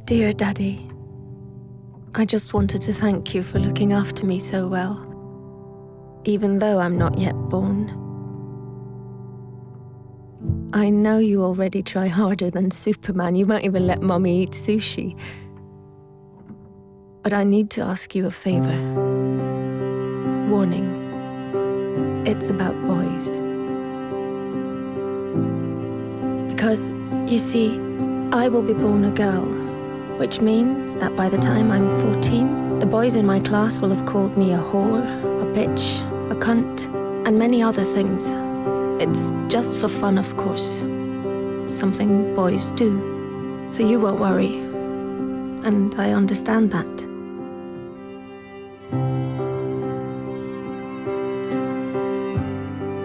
Dear Daddy, I just wanted to thank you for looking after me so well, even though I'm not yet born. I know you already try harder than Superman. You won't even let Mommy eat sushi. But I need to ask you a favor. Warning. It's about boys. Because, you see, I will be born a girl, which means that by the time I'm 14, the boys in my class will have called me a whore, a bitch, a cunt, and many other things. It's just for fun, of course. Something boys do. So you won't worry. And I understand that.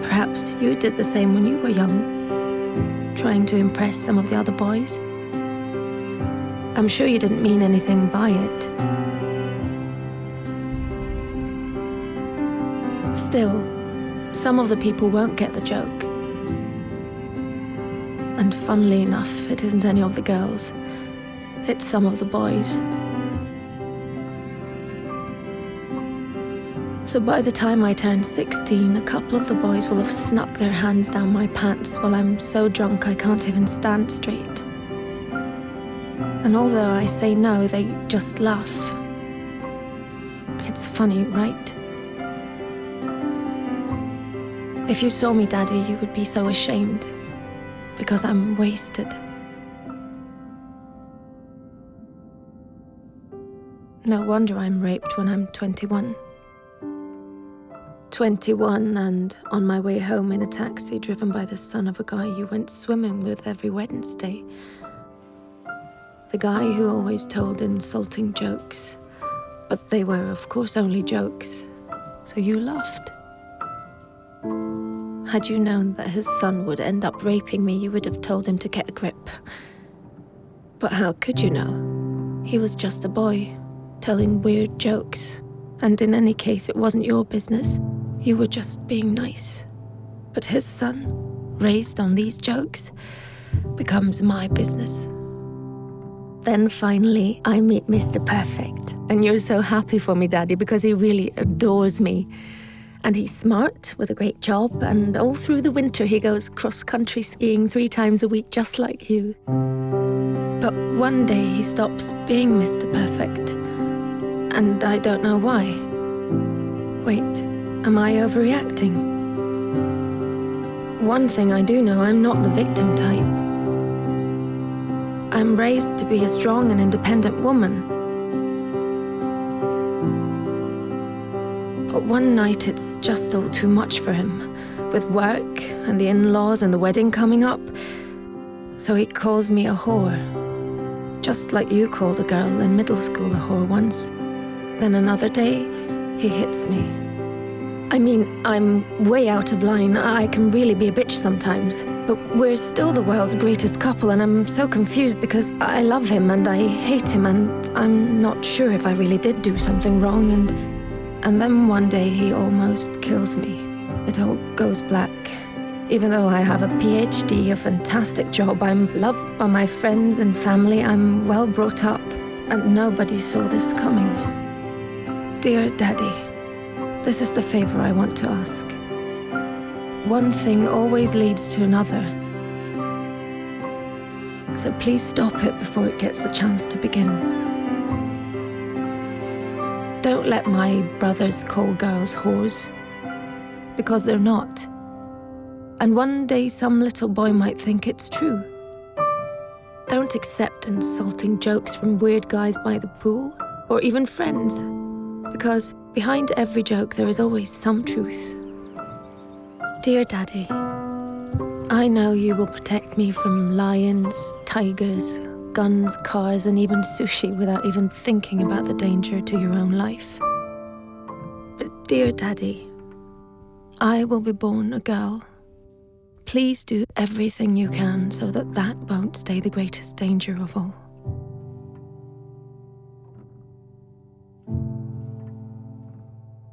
Perhaps you did the same when you were young, trying to impress some of the other boys. I'm sure you didn't mean anything by it. Still, some of the people won't get the joke. And funnily enough, it isn't any of the girls. It's some of the boys. So by the time I turn 16, a couple of the boys will have snuck their hands down my pants while I'm so drunk I can't even stand straight. And although I say no, they just laugh. It's funny, right? If you saw me, Daddy, you would be so ashamed, because I'm wasted. No wonder I'm raped when I'm 21. 21 and on my way home in a taxi driven by the son of a guy you went swimming with every Wednesday. The guy who always told insulting jokes, but they were, of course, only jokes, so you laughed. Had you known that his son would end up raping me, you would have told him to get a grip. But how could you know? He was just a boy, telling weird jokes. And in any case, it wasn't your business. You were just being nice. But his son, raised on these jokes, becomes my business. Then finally, I meet Mr. Perfect. And you're so happy for me, Daddy, because he really adores me. And he's smart, with a great job, and all through the winter he goes cross-country skiing 3 times a week, just like you. But one day he stops being Mr. Perfect. And I don't know why. Wait, am I overreacting? One thing I do know, I'm not the victim type. I'm raised to be a strong and independent woman. But one night it's just all too much for him, with work and the in-laws and the wedding coming up. So he calls me a whore, just like you called a girl in middle school a whore once. Then another day, he hits me. I mean, I'm way out of line. I can really be a bitch sometimes. But we're still the world's greatest couple, and I'm so confused because I love him and I hate him, and I'm not sure if I really did do something wrong, and then one day he almost kills me. It all goes black. Even though I have a PhD, a fantastic job, I'm loved by my friends and family, I'm well brought up, and nobody saw this coming. Dear Daddy, this is the favor I want to ask. One thing always leads to another. So please stop it before it gets the chance to begin. Don't let my brothers call girls whores, because they're not. And one day some little boy might think it's true. Don't accept insulting jokes from weird guys by the pool, or even friends. Because behind every joke there is always some truth. Dear Daddy, I know you will protect me from lions, tigers, guns, cars, and even sushi without even thinking about the danger to your own life. But dear Daddy, I will be born a girl. Please do everything you can so that that won't stay the greatest danger of all.